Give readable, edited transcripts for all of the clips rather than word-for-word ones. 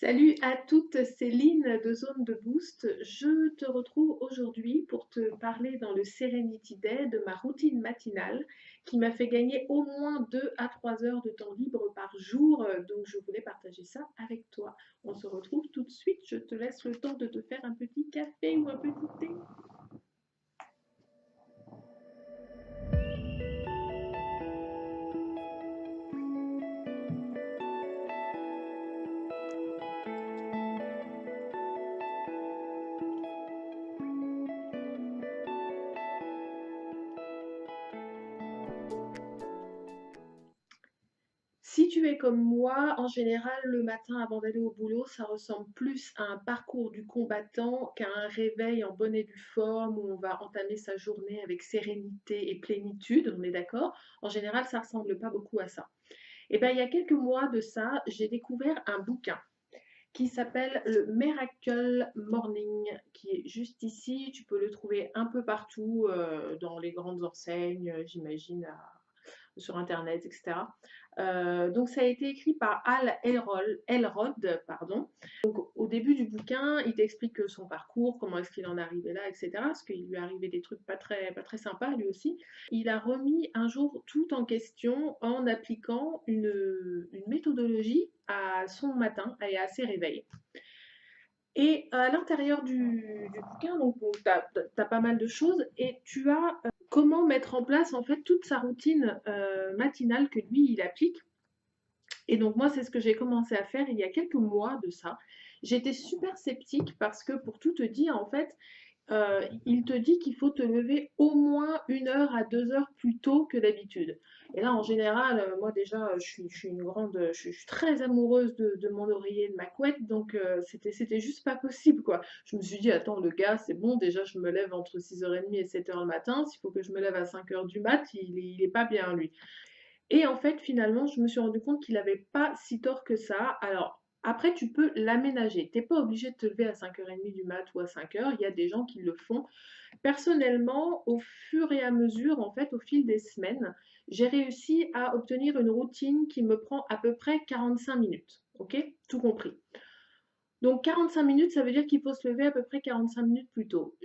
Salut à toutes, c'est Lynn de Zone de Boost. Je te retrouve aujourd'hui pour te parler dans le Serenity Day de ma routine matinale qui m'a fait gagner au moins 2 à 3 heures de temps libre par jour. Donc je voulais partager ça avec toi. On se retrouve tout de suite. Je te laisse le temps de te faire un petit café ou un petit thé. Si tu es comme moi, en général, le matin avant d'aller au boulot, ça ressemble plus à un parcours du combattant qu'à un réveil en bonne et due forme où on va entamer sa journée avec sérénité et plénitude, on est d'accord? En général, ça ressemble pas beaucoup à ça. Et bien, il y a quelques mois de ça, j'ai découvert un bouquin qui s'appelle le Miracle Morning, qui est juste ici. Tu peux le trouver un peu partout, dans les grandes enseignes, j'imagine, sur Internet, etc. Donc ça a été écrit par Hal Elrod, pardon. Donc au début du bouquin, il t'explique son parcours, comment est-ce qu'il en est arrivé là, etc. Parce qu'il lui est arrivé des trucs pas très sympas lui aussi. Il a remis un jour tout en question en appliquant une méthodologie à son matin et à ses réveils. Et à l'intérieur du bouquin, donc, tu as pas mal de choses et tu as comment mettre en place en fait toute sa routine matinale que lui il applique. Et donc moi c'est ce que j'ai commencé à faire il y a quelques mois de ça. J'étais super sceptique parce que pour tout te dire en fait, il te dit qu'il faut te lever au moins 1 heure à 2 heures plus tôt que d'habitude. Et là, en général, moi déjà, je suis une grande, je suis très amoureuse de mon oreiller, de ma couette, donc c'était juste pas possible, quoi. Je me suis dit, attends, le gars, c'est bon, déjà, je me lève entre 6h30 et 7h le matin. S'il faut que je me lève à 5 heures du mat, il est pas bien, lui. Et en fait, finalement, je me suis rendu compte qu'il avait pas si tort que ça. Alors, après, tu peux l'aménager. T'es pas obligé de te lever à 5h30 du mat ou à 5 heures. Il y a des gens qui le font. Personnellement, au fur et à mesure, en fait, au fil des semaines, j'ai réussi à obtenir une routine qui me prend à peu près 45 minutes. Ok? Tout compris. Donc 45 minutes, ça veut dire qu'il faut se lever à peu près 45 minutes plus tôt.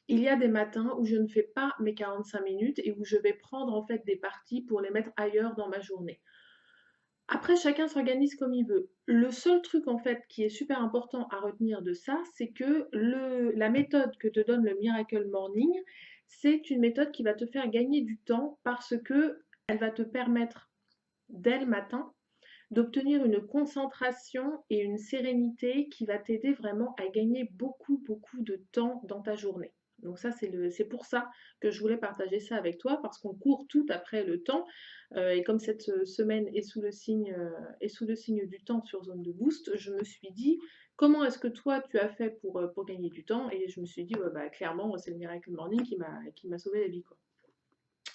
Il y a des matins où je ne fais pas mes 45 minutes et où je vais prendre en fait des parties pour les mettre ailleurs dans ma journée. Après, chacun s'organise comme il veut. Le seul truc en fait qui est super important à retenir de ça, c'est que la méthode que te donne le Miracle Morning, c'est une méthode qui va te faire gagner du temps parce que elle va te permettre dès le matin d'obtenir une concentration et une sérénité qui va t'aider vraiment à gagner beaucoup, beaucoup de temps dans ta journée. Donc ça, c'est pour ça que je voulais partager ça avec toi, parce qu'on court tout après le temps. Et comme cette semaine est sous le signe du temps sur Zone de Boost, je me suis dit, comment est-ce que toi, tu as fait pour gagner du temps? Et je me suis dit, ouais, bah, clairement, c'est le Miracle Morning qui m'a sauvé la vie, quoi.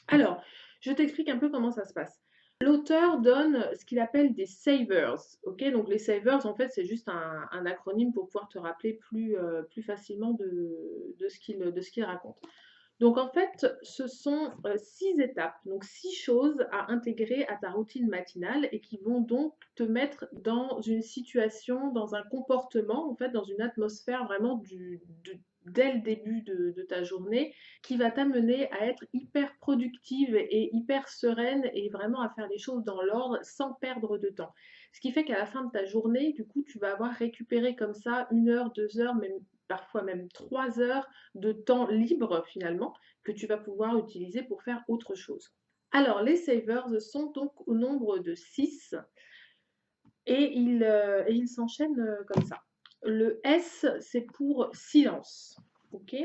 Alors, je t'explique un peu comment ça se passe. L'auteur donne ce qu'il appelle des savers. Ok, donc les savers, en fait, c'est juste un acronyme pour pouvoir te rappeler plus facilement de ce qu'il raconte. Donc en fait, ce sont 6 étapes, donc 6 choses à intégrer à ta routine matinale et qui vont donc te mettre dans une situation, dans un comportement, en fait, dans une atmosphère vraiment dès le début de ta journée qui va t'amener à être hyper productive et hyper sereine et vraiment à faire les choses dans l'ordre sans perdre de temps. Ce qui fait qu'à la fin de ta journée, du coup, tu vas avoir récupéré comme ça 1 heure, 2 heures, même parfois même 3 heures de temps libre finalement que tu vas pouvoir utiliser pour faire autre chose. Alors, les savers sont donc au nombre de 6 et ils s'enchaînent comme ça. Le S, c'est pour silence. Ok?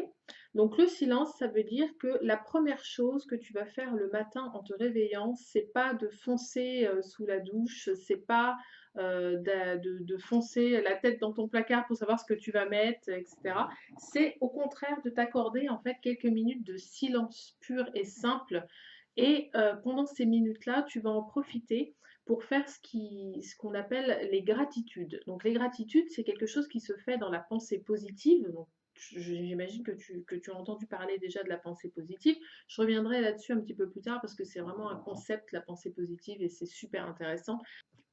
Donc le silence, ça veut dire que la première chose que tu vas faire le matin en te réveillant, c'est pas de foncer sous la douche, c'est pas de foncer la tête dans ton placard pour savoir ce que tu vas mettre, etc. C'est au contraire de t'accorder en fait quelques minutes de silence pur et simple. Et pendant ces minutes-là, tu vas en profiter pour faire ce qu'on appelle les gratitudes. Donc les gratitudes, c'est quelque chose qui se fait dans la pensée positive. Donc, j'imagine que tu as entendu parler déjà de la pensée positive. Je reviendrai là-dessus un petit peu plus tard parce que c'est vraiment un concept, la pensée positive, et c'est super intéressant.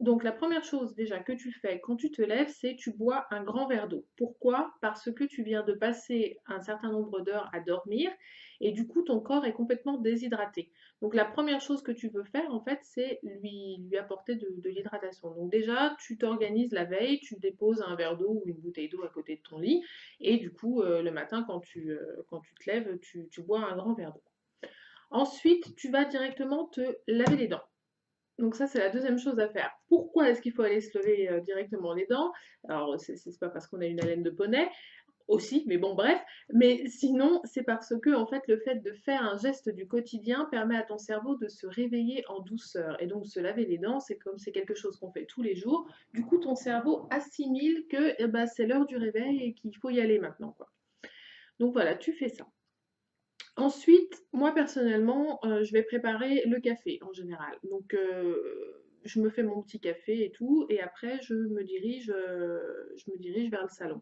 Donc la première chose déjà que tu fais quand tu te lèves, c'est tu bois un grand verre d'eau. Pourquoi? Parce que tu viens de passer un certain nombre d'heures à dormir et du coup ton corps est complètement déshydraté. Donc la première chose que tu veux faire en fait, c'est lui apporter de l'hydratation. Donc déjà, tu t'organises la veille, tu déposes un verre d'eau ou une bouteille d'eau à côté de ton lit et du coup le matin quand tu te lèves, tu bois un grand verre d'eau. Ensuite, tu vas directement te laver les dents. Donc ça, c'est la deuxième chose à faire. Pourquoi est-ce qu'il faut aller se lever directement les dents? Alors, c'est pas parce qu'on a une haleine de poney, aussi, mais bon, bref. Mais sinon, c'est parce que, en fait, le fait de faire un geste du quotidien permet à ton cerveau de se réveiller en douceur. Et donc, se laver les dents, c'est comme c'est quelque chose qu'on fait tous les jours. Du coup, ton cerveau assimile que eh ben, c'est l'heure du réveil et qu'il faut y aller maintenant, quoi. Donc voilà, tu fais ça. Ensuite, moi personnellement, je vais préparer le café en général. Donc, je me fais mon petit café et tout, et après je me dirige vers le salon.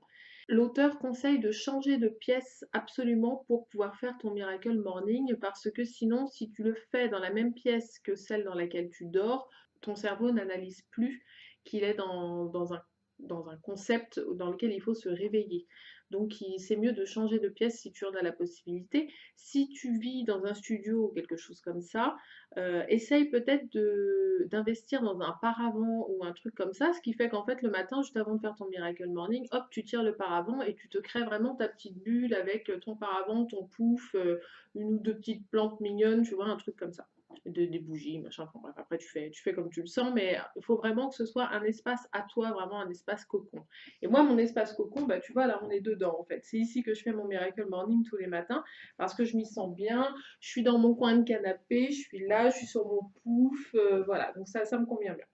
L'auteur conseille de changer de pièce absolument pour pouvoir faire ton Miracle Morning, parce que sinon, si tu le fais dans la même pièce que celle dans laquelle tu dors, ton cerveau n'analyse plus qu'il est dans un concept dans lequel il faut se réveiller. Donc, c'est mieux de changer de pièce si tu en as la possibilité. Si tu vis dans un studio ou quelque chose comme ça, essaye peut-être d'investir dans un paravent ou un truc comme ça, ce qui fait qu'en fait le matin, juste avant de faire ton Miracle Morning, hop, tu tires le paravent et tu te crées vraiment ta petite bulle avec ton paravent, ton pouf, une ou deux petites plantes mignonnes, tu vois, un truc comme ça. Des bougies, machin, enfin bref, après tu fais comme tu le sens, mais il faut vraiment que ce soit un espace à toi, vraiment un espace cocon. Et moi, mon espace cocon, bah tu vois, là on est dedans en fait. C'est ici que je fais mon Miracle Morning tous les matins parce que je m'y sens bien, je suis dans mon coin de canapé, je suis là, je suis sur mon pouf, voilà, donc ça me convient bien.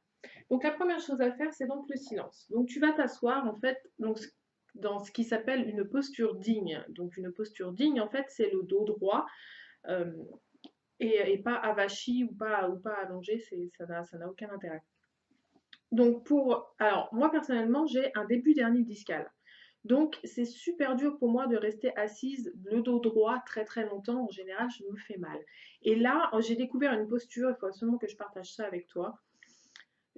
Donc la première chose à faire, c'est donc le silence. Donc tu vas t'asseoir en fait dans ce qui s'appelle une posture digne. Donc une posture digne, en fait, c'est le dos droit euh, et pas avachi ou pas allongé, ça n'a aucun intérêt. Donc alors moi personnellement, j'ai un début d'hernie discale. Donc, c'est super dur pour moi de rester assise, le dos droit, très très longtemps. En général, je me fais mal. Et là, j'ai découvert une posture, il faut absolument que je partage ça avec toi.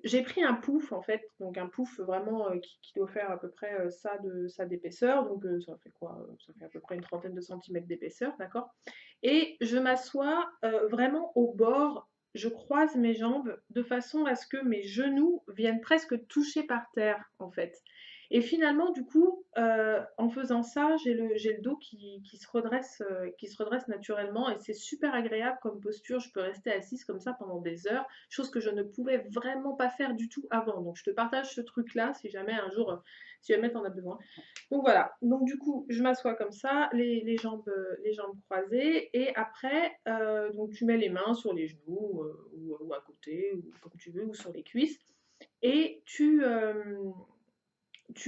J'ai pris un pouf, en fait, donc un pouf vraiment qui doit faire à peu près ça d'épaisseur. Donc, ça fait quoi? Ça fait à peu près une trentaine de centimètres d'épaisseur, d'accord? Et je m'assois vraiment au bord, je croise mes jambes de façon à ce que mes genoux viennent presque toucher par terre, en fait. Et finalement, du coup, en faisant ça, j'ai le dos qui se redresse naturellement et c'est super agréable comme posture. Je peux rester assise comme ça pendant des heures, chose que je ne pouvais vraiment pas faire du tout avant. Donc, je te partage ce truc-là si jamais un jour, si jamais tu en as besoin. Donc voilà, donc du coup, je m'assois comme ça, les jambes croisées, et après, donc tu mets les mains sur les genoux, ou à côté, ou comme tu veux, ou sur les cuisses, et tu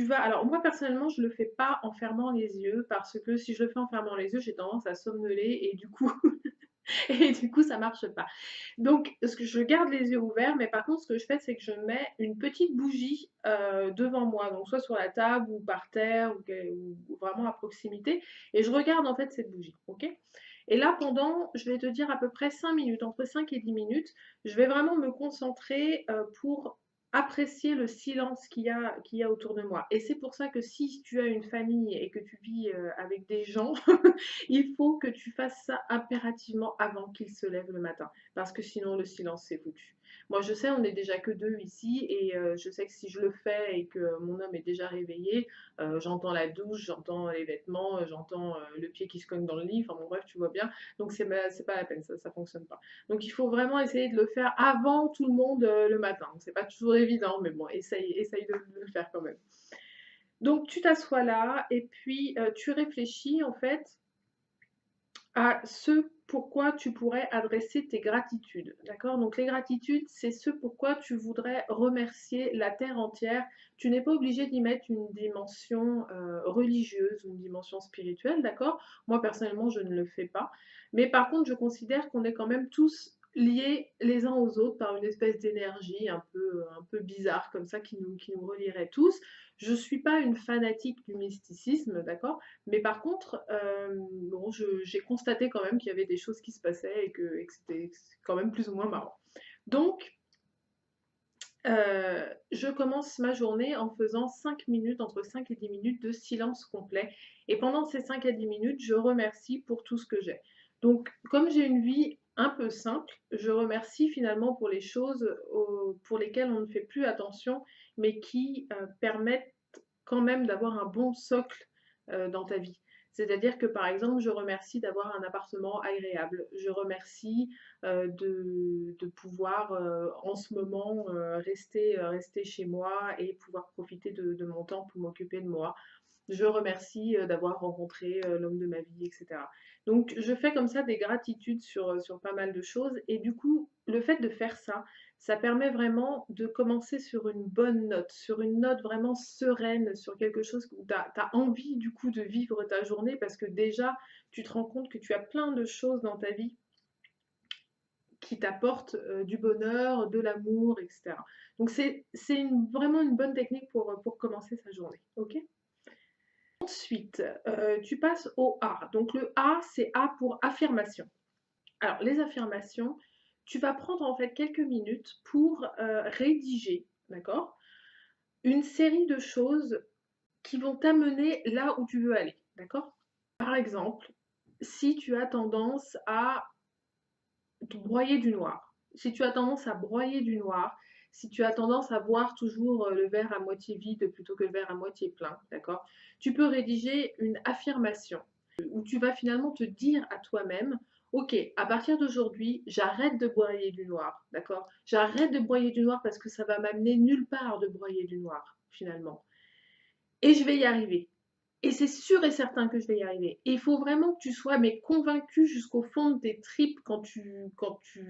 vas, alors moi personnellement, je le fais pas en fermant les yeux, parce que si je le fais en fermant les yeux, j'ai tendance à somnoler, et du coup, et du coup, ça marche pas. Donc, ce que je garde les yeux ouverts, mais par contre, ce que je fais, c'est que je mets une petite bougie devant moi, donc soit sur la table ou par terre ou vraiment à proximité, et je regarde en fait cette bougie, ok? Et là, pendant, je vais te dire à peu près 5 minutes, entre 5 et 10 minutes, je vais vraiment me concentrer pour apprécier le silence qu'il y a autour de moi. Et c'est pour ça que si tu as une famille et que tu vis avec des gens, il faut que tu fasses ça impérativement avant qu'ils se lèvent le matin, parce que sinon le silence c'est foutu. Moi je sais, on n'est déjà que deux ici, et je sais que si je le fais et que mon homme est déjà réveillé, j'entends la douche, j'entends les vêtements, j'entends le pied qui se cogne dans le lit, enfin bon bref, tu vois bien, donc c'est pas la peine, ça fonctionne pas. Donc il faut vraiment essayer de le faire avant tout le monde le matin. C'est pas toujours évident, mais bon, essaye de le faire quand même. Donc tu t'assois là et puis tu réfléchis en fait à ce pourquoi tu pourrais adresser tes gratitudes. D'accord? Donc les gratitudes, c'est ce pourquoi tu voudrais remercier la terre entière. Tu n'es pas obligé d'y mettre une dimension religieuse ou une dimension spirituelle, d'accord? Moi personnellement, je ne le fais pas. Mais par contre, je considère qu'on est quand même tous liés les uns aux autres par une espèce d'énergie un peu bizarre comme ça qui nous relierait tous. Je ne suis pas une fanatique du mysticisme, d'accord? Mais par contre, bon, j'ai constaté quand même qu'il y avait des choses qui se passaient et que c'était quand même plus ou moins marrant. Donc, Je commence ma journée en faisant 5 minutes, entre 5 et 10 minutes de silence complet et pendant ces 5 à 10 minutes, je remercie pour tout ce que j'ai. Donc comme j'ai une vie un peu simple, je remercie finalement pour les choses, pour lesquelles on ne fait plus attention, mais qui, permettent quand même d'avoir un bon socle, dans ta vie. C'est-à-dire que, par exemple, je remercie d'avoir un appartement agréable. Je remercie, de pouvoir, en ce moment, rester chez moi et pouvoir profiter de mon temps pour m'occuper de moi. Je remercie, d'avoir rencontré, l'homme de ma vie et cetera. Donc je fais comme ça des gratitudes sur pas mal de choses et du coup, le fait de faire ça, ça permet vraiment de commencer sur une bonne note, sur une note vraiment sereine, sur quelque chose où tu as envie du coup de vivre ta journée parce que déjà, tu te rends compte que tu as plein de choses dans ta vie qui t'apportent, du bonheur, de l'amour et cetera. Donc c'est vraiment une bonne technique pour commencer sa journée, OK? Ensuite, tu passes au A. Donc le A, c'est A pour affirmation. Alors les affirmations, tu vas prendre en fait quelques minutes pour, rédiger, d'accord? Une série de choses qui vont t'amener là où tu veux aller, d'accord? Par exemple, si tu as tendance à te broyer du noir, si tu as tendance à broyer du noir, si tu as tendance à voir toujours, le verre à moitié vide plutôt que le verre à moitié plein, d'accord? Tu peux rédiger une affirmation où tu vas finalement te dire à toi-même: «OK, à partir d'aujourd'hui, j'arrête de broyer du noir», d'accord? «J'arrête de broyer du noir parce que ça va m'amener nulle part de broyer du noir, finalement et je vais y arriver». Et c'est sûr et certain que je vais y arriver. Et il faut vraiment que tu sois mais convaincu jusqu'au fond de tes tripes quand tu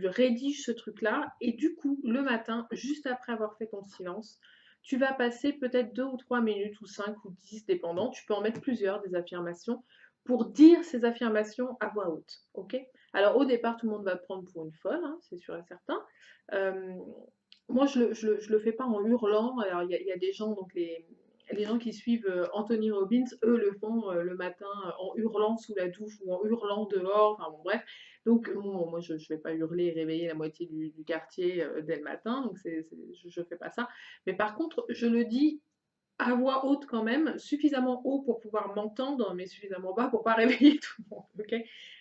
rédiges ce truc-là. Et du coup, le matin, juste après avoir fait ton silence, tu vas passer peut-être 2 ou 3 minutes ou 5 ou 10 dépendant. Tu peux en mettre plusieurs des affirmations pour dire ces affirmations à voix haute. OK? Alors au départ, tout le monde va te prendre pour une folle, hein, c'est sûr et certain. Euh, Moi, je le fais pas en hurlant. Alors, il y a des gens, donc les gens qui suivent Anthony Robbins, eux le font le matin en hurlant sous la douche ou en hurlant dehors, enfin bon bref. Donc bon, moi je ne vais pas hurler et réveiller la moitié du quartier dès le matin, donc je ne fais pas ça. Mais par contre, je le dis à voix haute quand même, suffisamment haut pour pouvoir m'entendre, mais suffisamment bas pour pas réveiller tout le monde, ok?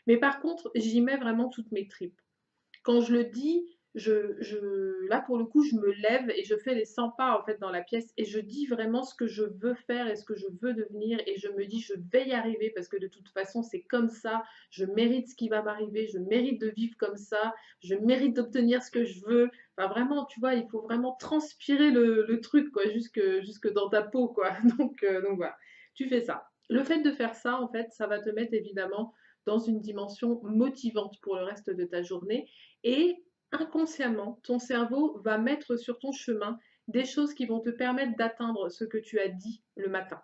Mais par contre, j'y mets vraiment toutes mes tripes. Quand je le dis, là pour le coup, je me lève et je fais les 100 pas en fait dans la pièce et je dis vraiment ce que je veux faire et ce que je veux devenir et je me dis je vais y arriver parce que de toute façon c'est comme ça, je mérite ce qui va m'arriver, je mérite de vivre comme ça, je mérite d'obtenir ce que je veux. Enfin vraiment, tu vois, il faut vraiment transpirer le truc quoi, jusque dans ta peau quoi. Donc voilà, tu fais ça. Le fait de faire ça, en fait, ça va te mettre évidemment dans une dimension motivante pour le reste de ta journée et inconsciemment, ton cerveau va mettre sur ton chemin des choses qui vont te permettre d'atteindre ce que tu as dit le matin.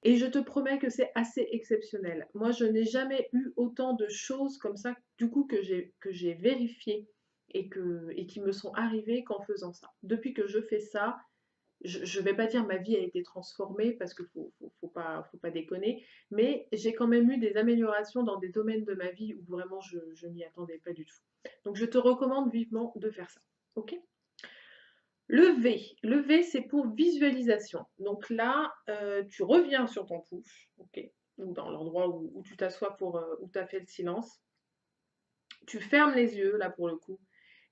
Et je te promets que c'est assez exceptionnel. Moi, je n'ai jamais eu autant de choses comme ça, du coup, que j'ai vérifiées et qui me sont arrivées qu'en faisant ça. Depuis que je fais ça, je ne vais pas dire ma vie a été transformée parce qu'il faut pas déconner, mais j'ai quand même eu des améliorations dans des domaines de ma vie où vraiment je m'y attendais pas du tout. Donc je te recommande vivement de faire ça. Ok? Le V c'est pour visualisation. Donc là, tu reviens sur ton pouce, ok? Ou dans l'endroit où tu t'assois où tu as fait le silence. Tu fermes les yeux, là pour le coup,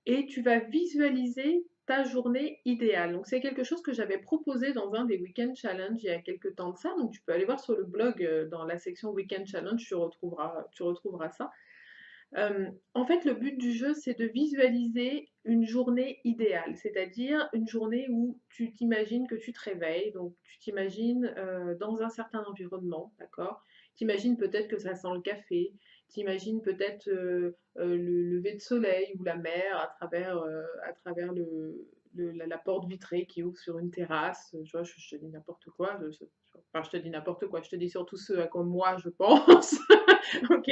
et tu vas visualiser ta journée idéale. Donc c'est quelque chose que j'avais proposé dans un des Weekend Challenge il y a quelques temps de ça. Donc tu peux aller voir sur le blog dans la section Weekend Challenge, tu retrouveras ça. En fait, le but du jeu, c'est de visualiser une journée idéale, c'est-à-dire une journée où tu t'imagines que tu te réveilles, donc tu t'imagines dans un certain environnement, d'accord? T'imagines peut-être que ça sent le café, t'imagines peut-être le lever de soleil ou la mer à travers la porte vitrée qui ouvre sur une terrasse. Tu vois, je te dis n'importe quoi. Enfin, je te dis n'importe quoi. Je te dis surtout ce à quoi moi je pense. Ok?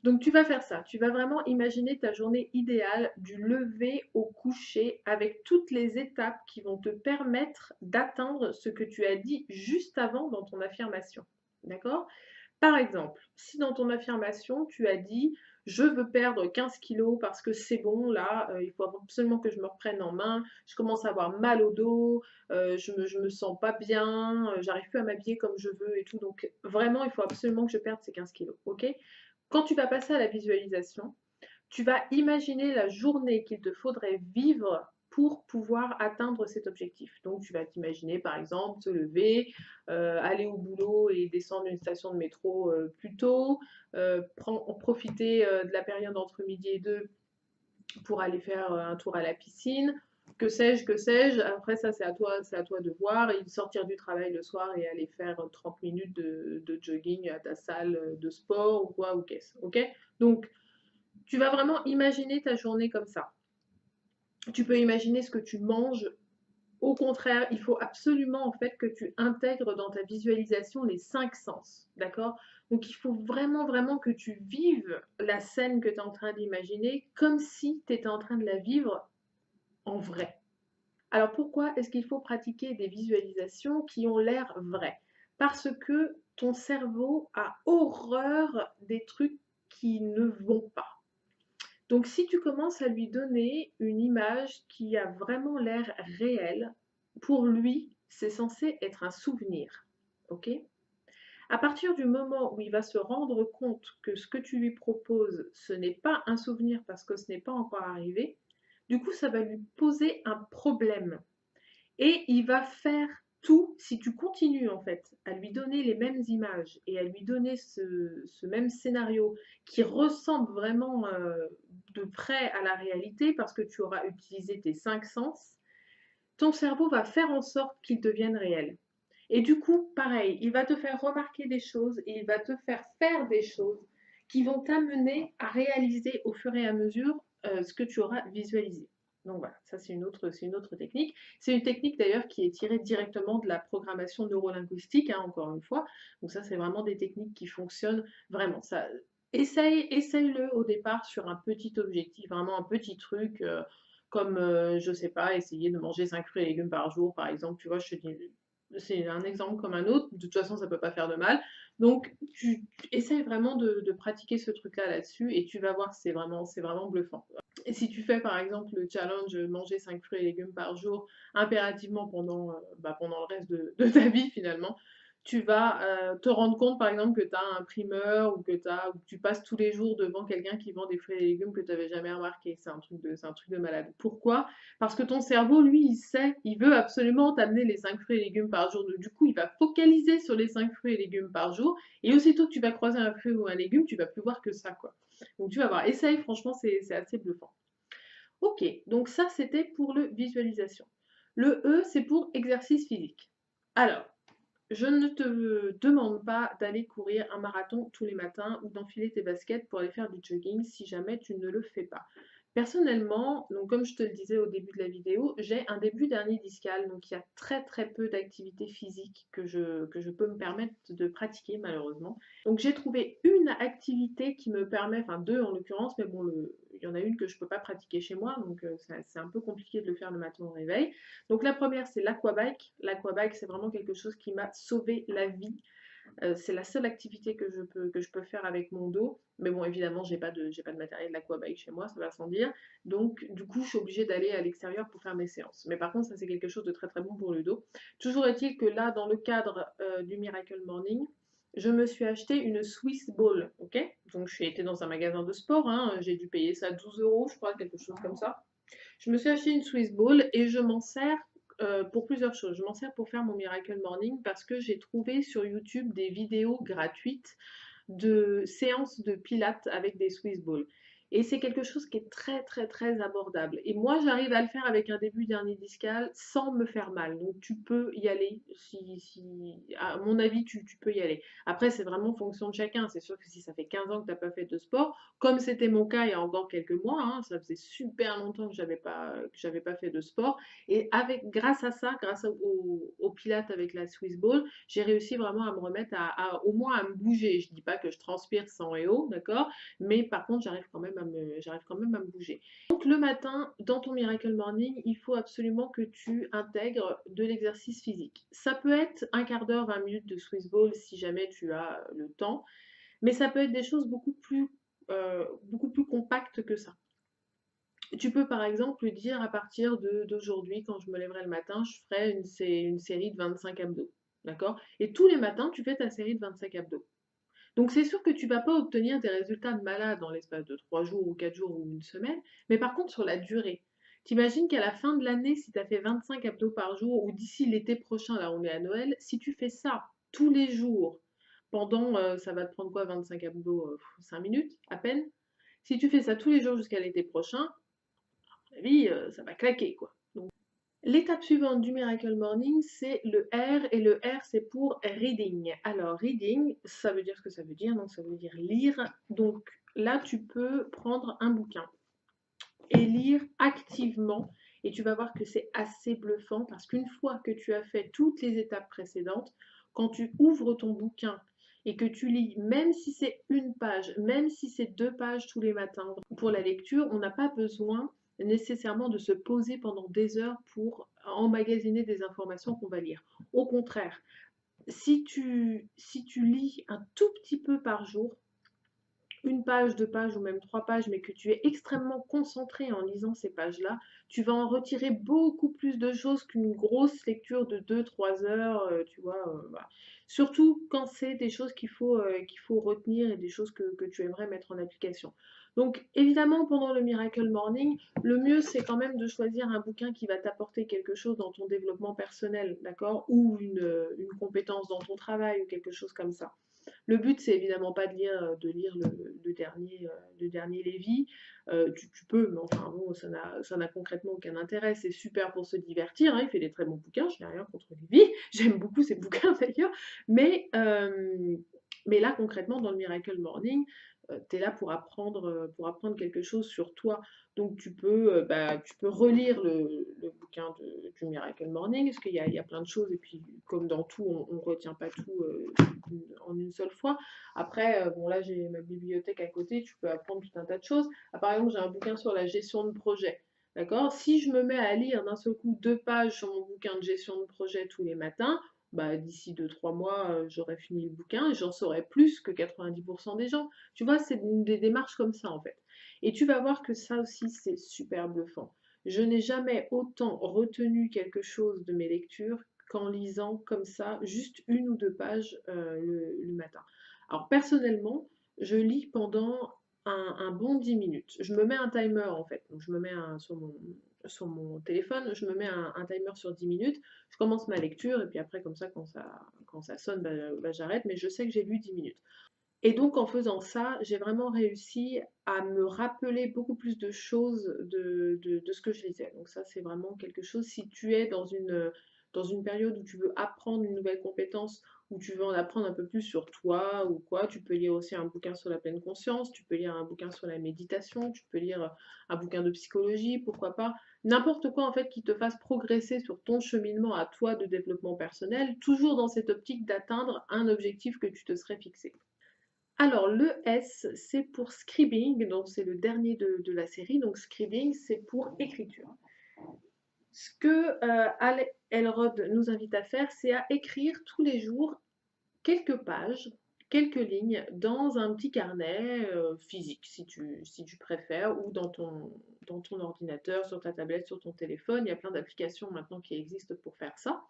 Donc tu vas faire ça, tu vas vraiment imaginer ta journée idéale du lever au coucher avec toutes les étapes qui vont te permettre d'atteindre ce que tu as dit juste avant dans ton affirmation. D'accord? Par exemple, si dans ton affirmation tu as dit je veux perdre 15 kilos parce que c'est bon, là, il faut absolument que je me reprenne en main, je commence à avoir mal au dos, je me sens pas bien, j'arrive plus à m'habiller comme je veux et tout. Donc vraiment, il faut absolument que je perde ces 15 kilos, ok? Quand tu vas passer à la visualisation, tu vas imaginer la journée qu'il te faudrait vivre pour pouvoir atteindre cet objectif. Donc tu vas t'imaginer par exemple te lever, aller au boulot et descendre une station de métro plus tôt, profiter de la période entre midi et deux pour aller faire un tour à la piscine, que sais-je. Après ça c'est à toi de voir et sortir du travail le soir et aller faire 30 minutes de jogging à ta salle de sport ou quoi ou qu'est-ce. Ok? Donc tu vas vraiment imaginer ta journée comme ça. Tu peux imaginer ce que tu manges. Au contraire, il faut absolument en fait que tu intègres dans ta visualisation les 5 sens, d'accord? Donc il faut vraiment, vraiment que tu vives la scène que tu es en train d'imaginer comme si tu étais en train de la vivre en vrai. Alors pourquoi est-ce qu'il faut pratiquer des visualisations qui ont l'air vraies? Parce que ton cerveau a horreur des trucs qui ne vont pas. Donc si tu commences à lui donner une image qui a vraiment l'air réelle, pour lui, c'est censé être un souvenir. Ok? À partir du moment où il va se rendre compte que ce que tu lui proposes, ce n'est pas un souvenir parce que ce n'est pas encore arrivé, du coup, ça va lui poser un problème. Et il va faire tout, si tu continues en fait à lui donner les mêmes images et à lui donner ce même scénario qui ressemble vraiment de près à la réalité parce que tu auras utilisé tes 5 sens, ton cerveau va faire en sorte qu'ils deviennent réels. Et du coup, pareil, il va te faire remarquer des choses et il va te faire faire des choses qui vont t'amener à réaliser au fur et à mesure ce que tu auras visualisé. Donc voilà, ça c'est une autre technique. C'est une technique d'ailleurs qui est tirée directement de la programmation neurolinguistique, hein, encore une fois. Donc ça c'est vraiment des techniques qui fonctionnent vraiment. Ça, essaye-le au départ sur un petit objectif, vraiment un petit truc. Comme, je sais pas, essayer de manger 5 fruits et légumes par jour, par exemple, tu vois, je te dis, c'est un exemple comme un autre, de toute façon, ça peut pas faire de mal. Donc, tu essayes vraiment de pratiquer ce truc-là là-dessus et tu vas voir, c'est vraiment bluffant. Et si tu fais par exemple le challenge manger 5 fruits et légumes par jour impérativement pendant le reste de ta vie finalement, tu vas te rendre compte par exemple que tu as un primeur ou que tu passes tous les jours devant quelqu'un qui vend des fruits et légumes que tu n'avais jamais remarqué. C'est un truc de malade. Pourquoi? Parce que ton cerveau, lui, il sait, il veut absolument t'amener les 5 fruits et légumes par jour. Du coup, il va focaliser sur les 5 fruits et légumes par jour. Et aussitôt que tu vas croiser un fruit ou un légume, tu vas plus voir que ça, quoi. Donc tu vas voir, essaye, franchement, c'est assez bluffant. Ok, donc ça c'était pour le visualisation. Le E, c'est pour exercice physique. Alors, je ne te demande pas d'aller courir un marathon tous les matins ou d'enfiler tes baskets pour aller faire du jogging si jamais tu ne le fais pas. Personnellement, donc comme je te le disais au début de la vidéo, j'ai un début d'hernie discale, donc il y a très très peu d'activité physique que je peux me permettre de pratiquer malheureusement. Donc j'ai trouvé une activité qui me permet, enfin deux en l'occurrence, mais bon, il y en a une que je ne peux pas pratiquer chez moi, donc c'est un peu compliqué de le faire le matin au réveil. Donc la première, c'est l'aquabike. L'aquabike, c'est vraiment quelque chose qui m'a sauvé la vie. C'est la seule activité que je peux faire avec mon dos. Mais bon, évidemment, j'ai pas de matériel d'aquabike chez moi, ça va sans dire. Donc, du coup, je suis obligée d'aller à l'extérieur pour faire mes séances. Mais par contre, ça, c'est quelque chose de très très bon pour le dos. Toujours est-il que là, dans le cadre du Miracle Morning, je me suis acheté une Swiss Ball, ok? Donc, je suis été dans un magasin de sport, hein, j'ai dû payer ça 12 euros, je crois, quelque chose comme ça. Je me suis acheté une Swiss Ball et je m'en sers pour plusieurs choses. Je m'en sers pour faire mon Miracle Morning parce que j'ai trouvé sur YouTube des vidéos gratuites de séances de pilates avec des Swiss balls. Et c'est quelque chose qui est très très très abordable. Et moi j'arrive à le faire avec un début d'hernie discale sans me faire mal. Donc tu peux y aller, à mon avis tu peux y aller. Après c'est vraiment fonction de chacun. C'est sûr que si ça fait 15 ans que tu n'as pas fait de sport, comme c'était mon cas il y a encore quelques mois, hein, ça faisait super longtemps que j'avais pas fait de sport. Et grâce à ça, au pilates avec la Swiss ball, j'ai réussi vraiment à me remettre au moins à me bouger. Je dis pas que je transpire sang et eau, d'accord, mais par contre j'arrive quand même à me bouger. Donc le matin, dans ton Miracle Morning, il faut absolument que tu intègres de l'exercice physique. Ça peut être un quart d'heure, 20 minutes de Swiss ball si jamais tu as le temps, mais ça peut être des choses beaucoup plus beaucoup plus compacte que ça. Tu peux par exemple dire à partir d'aujourd'hui, quand je me lèverai le matin, je ferai une série de 25 abdos. D'accord? Et tous les matins, tu fais ta série de 25 abdos. Donc c'est sûr que tu vas pas obtenir des résultats de malade dans l'espace de 3 jours ou 4 jours ou une semaine, mais par contre sur la durée. T'imagines qu'à la fin de l'année, si tu as fait 25 abdos par jour, ou d'ici l'été prochain, là on est à Noël, si tu fais ça tous les jours, pendant, ça va te prendre quoi 25 abdos, 5 minutes à peine. Si tu fais ça tous les jours jusqu'à l'été prochain, à mon avis, ça va claquer quoi. L'étape suivante du Miracle Morning, c'est le R, et le R, c'est pour reading. Alors, reading, ça veut dire ce que ça veut dire, donc ça veut dire lire. Donc là, tu peux prendre un bouquin et lire activement, et tu vas voir que c'est assez bluffant, parce qu'une fois que tu as fait toutes les étapes précédentes, quand tu ouvres ton bouquin et que tu lis, même si c'est une page, même si c'est 2 pages tous les matins, pour la lecture, on n'a pas besoin nécessairement de se poser pendant des heures pour emmagasiner des informations qu'on va lire. Au contraire, si tu lis un tout petit peu par jour, une page, 2 pages ou même 3 pages, mais que tu es extrêmement concentré en lisant ces pages-là, tu vas en retirer beaucoup plus de choses qu'une grosse lecture de 2, 3 heures, tu vois. Voilà. Surtout quand c'est des choses qu'il faut retenir et des choses que tu aimerais mettre en application. Donc évidemment, pendant le Miracle Morning, le mieux c'est quand même de choisir un bouquin qui va t'apporter quelque chose dans ton développement personnel, d'accord? Ou une compétence dans ton travail ou quelque chose comme ça. Le but, c'est évidemment pas de lire le dernier Lévy. Tu peux, mais enfin bon, ça n'a concrètement aucun intérêt. C'est super pour se divertir, hein, il fait des très bons bouquins, je n'ai rien contre Lévy. J'aime beaucoup ses bouquins d'ailleurs. Mais là, concrètement, dans le Miracle Morning, tu es là pour apprendre quelque chose sur toi. Donc tu peux relire le bouquin du Miracle Morning, parce qu'il y a plein de choses, et puis comme dans tout, on ne retient pas tout en une seule fois. Après, bon là j'ai ma bibliothèque à côté, tu peux apprendre tout un tas de choses. Ah, par exemple, j'ai un bouquin sur la gestion de projet. D'accord? Si je me mets à lire d'un seul coup 2 pages sur mon bouquin de gestion de projet tous les matins, bah, d'ici 2, 3 mois, j'aurai fini le bouquin et j'en saurai plus que 90% des gens. Tu vois, c'est des démarches comme ça en fait. Et tu vas voir que ça aussi, c'est super bluffant. Je n'ai jamais autant retenu quelque chose de mes lectures qu'en lisant comme ça, juste 1 ou 2 pages le matin. Alors personnellement, je lis pendant un bon 10 minutes. Je me mets un timer en fait. Donc, je me mets sur mon téléphone, je me mets un timer sur 10 minutes. Je commence ma lecture et puis après, comme ça, quand ça sonne, bah, j'arrête. Mais je sais que j'ai lu 10 minutes. Et donc en faisant ça, j'ai vraiment réussi à me rappeler beaucoup plus de choses de ce que je lisais. Donc ça, c'est vraiment quelque chose, si tu es dans une période où tu veux apprendre une nouvelle compétence, où tu veux en apprendre un peu plus sur toi ou quoi, tu peux lire aussi un bouquin sur la pleine conscience, tu peux lire un bouquin sur la méditation, tu peux lire un bouquin de psychologie, pourquoi pas. N'importe quoi en fait qui te fasse progresser sur ton cheminement à toi de développement personnel, toujours dans cette optique d'atteindre un objectif que tu te serais fixé. Alors, le S, c'est pour scribing, donc c'est le dernier de la série. Donc, scribing, c'est pour écriture. Ce que Al Elrod nous invite à faire, c'est à écrire tous les jours quelques pages, quelques lignes dans un petit carnet physique, si tu préfères, ou dans ton ordinateur, sur ta tablette, sur ton téléphone. Il y a plein d'applications maintenant qui existent pour faire ça.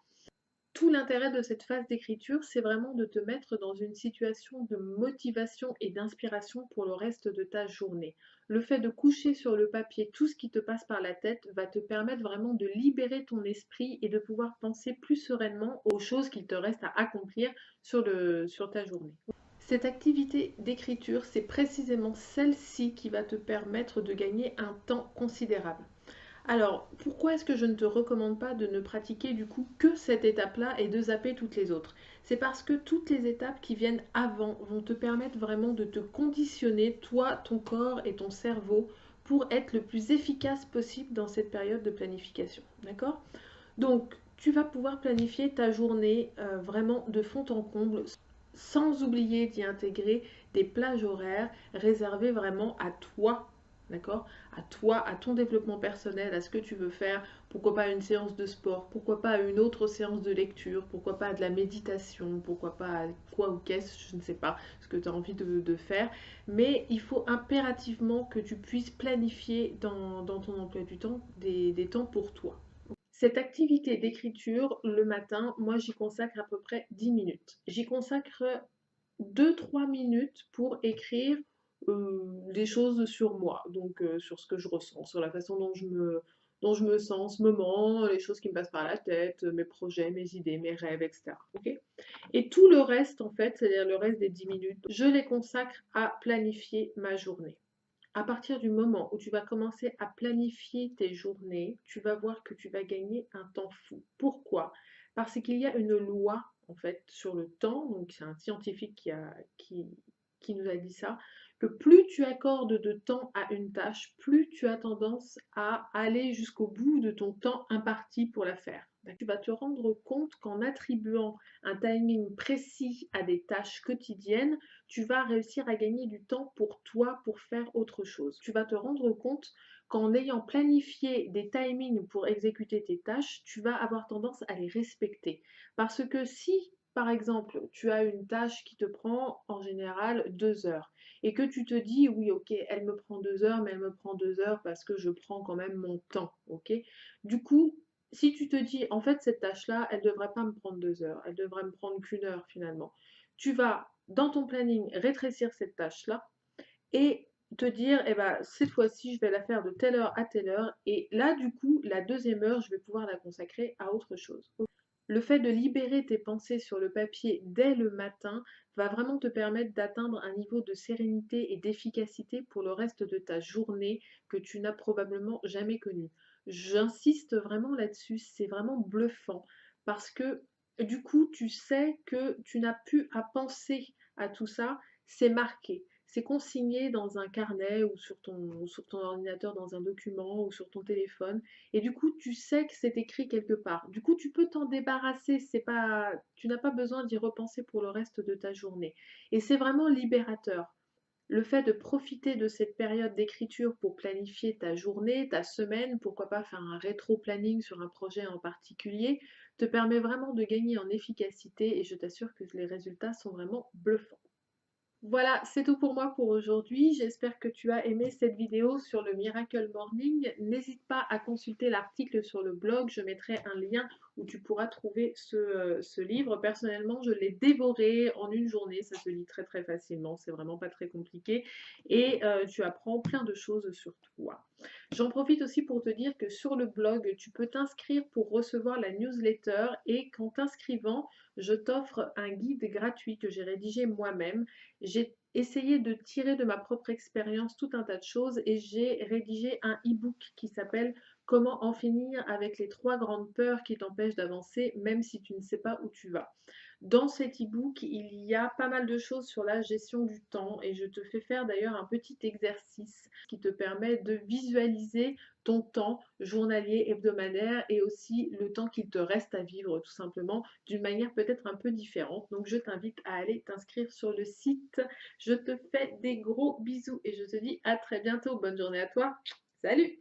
Tout l'intérêt de cette phase d'écriture, c'est vraiment de te mettre dans une situation de motivation et d'inspiration pour le reste de ta journée. Le fait de coucher sur le papier tout ce qui te passe par la tête va te permettre vraiment de libérer ton esprit et de pouvoir penser plus sereinement aux choses qu'il te reste à accomplir sur ta journée. Cette activité d'écriture, c'est précisément celle-ci qui va te permettre de gagner un temps considérable. Alors, pourquoi est-ce que je ne te recommande pas de ne pratiquer du coup que cette étape-là et de zapper toutes les autres? C'est parce que toutes les étapes qui viennent avant vont te permettre vraiment de te conditionner, toi, ton corps et ton cerveau, pour être le plus efficace possible dans cette période de planification. D'accord? Donc, tu vas pouvoir planifier ta journée vraiment de fond en comble, sans oublier d'y intégrer des plages horaires réservées vraiment à toi, d'accord? À toi, à ton développement personnel, à ce que tu veux faire. Pourquoi pas une séance de sport? Pourquoi pas une autre séance de lecture? Pourquoi pas de la méditation? Pourquoi pas quoi ou qu'est-ce? Je ne sais pas ce que tu as envie de faire. Mais il faut impérativement que tu puisses planifier dans ton emploi du temps des temps pour toi. Cette activité d'écriture, le matin, moi j'y consacre à peu près 10 minutes. J'y consacre 2-3 minutes pour écrire des choses sur moi, donc sur ce que je ressens, sur la façon dont je me sens en ce moment, les choses qui me passent par la tête, mes projets, mes idées, mes rêves, etc. Ok. Et tout le reste, en fait, c'est-à-dire le reste des 10 minutes, je les consacre à planifier ma journée. À partir du moment où tu vas commencer à planifier tes journées, tu vas voir que tu vas gagner un temps fou. Pourquoi? Parce qu'il y a une loi en fait sur le temps, donc c'est un scientifique qui nous a dit ça, que plus tu accordes de temps à une tâche, plus tu as tendance à aller jusqu'au bout de ton temps imparti pour la faire. Tu vas te rendre compte qu'en attribuant un timing précis à des tâches quotidiennes, tu vas réussir à gagner du temps pour toi, pour faire autre chose. Tu vas te rendre compte qu'en ayant planifié des timings pour exécuter tes tâches, tu vas avoir tendance à les respecter. Parce que si, par exemple, tu as une tâche qui te prend en général 2 heures et que tu te dis, oui, ok, elle me prend 2 heures, mais elle me prend 2 heures parce que je prends quand même mon temps, ok? Du coup, si tu te dis, en fait, cette tâche-là, elle ne devrait pas me prendre 2 heures, elle devrait me prendre qu'1 heure finalement, tu vas dans ton planning rétrécir cette tâche-là et te dire, eh ben, cette fois-ci, je vais la faire de telle heure à telle heure. Et là, du coup, la deuxième heure, je vais pouvoir la consacrer à autre chose. Le fait de libérer tes pensées sur le papier dès le matin va vraiment te permettre d'atteindre un niveau de sérénité et d'efficacité pour le reste de ta journée que tu n'as probablement jamais connu. J'insiste vraiment là-dessus, c'est vraiment bluffant parce que du coup, tu sais que tu n'as plus à penser à tout ça, c'est marqué. C'est consigné dans un carnet ou sur ton ordinateur dans un document ou sur ton téléphone. Et du coup, tu sais que c'est écrit quelque part. Du coup, tu peux t'en débarrasser. C'est pas, tu n'as pas besoin d'y repenser pour le reste de ta journée. Et c'est vraiment libérateur. Le fait de profiter de cette période d'écriture pour planifier ta journée, ta semaine, pourquoi pas faire un rétro-planning sur un projet en particulier, te permet vraiment de gagner en efficacité et je t'assure que les résultats sont vraiment bluffants. Voilà, c'est tout pour moi pour aujourd'hui. J'espère que tu as aimé cette vidéo sur le Miracle Morning. N'hésite pas à consulter l'article sur le blog. Je mettrai un lien où tu pourras trouver ce livre. Personnellement, je l'ai dévoré en une journée. Ça se lit très très facilement. C'est vraiment pas très compliqué. Et tu apprends plein de choses sur toi. J'en profite aussi pour te dire que sur le blog, tu peux t'inscrire pour recevoir la newsletter et qu'en t'inscrivant, je t'offre un guide gratuit que j'ai rédigé moi-même. J'ai essayé de tirer de ma propre expérience tout un tas de choses et j'ai rédigé un e-book qui s'appelle Comment en finir avec les 3 grandes peurs qui t'empêchent d'avancer même si tu ne sais pas où tu vas. Dans cet e-book, il y a pas mal de choses sur la gestion du temps et je te fais faire d'ailleurs un petit exercice qui te permet de visualiser ton temps journalier, hebdomadaire et aussi le temps qu'il te reste à vivre tout simplement d'une manière peut-être un peu différente. Donc je t'invite à aller t'inscrire sur le site. Je te fais des gros bisous et je te dis à très bientôt. Bonne journée à toi. Salut!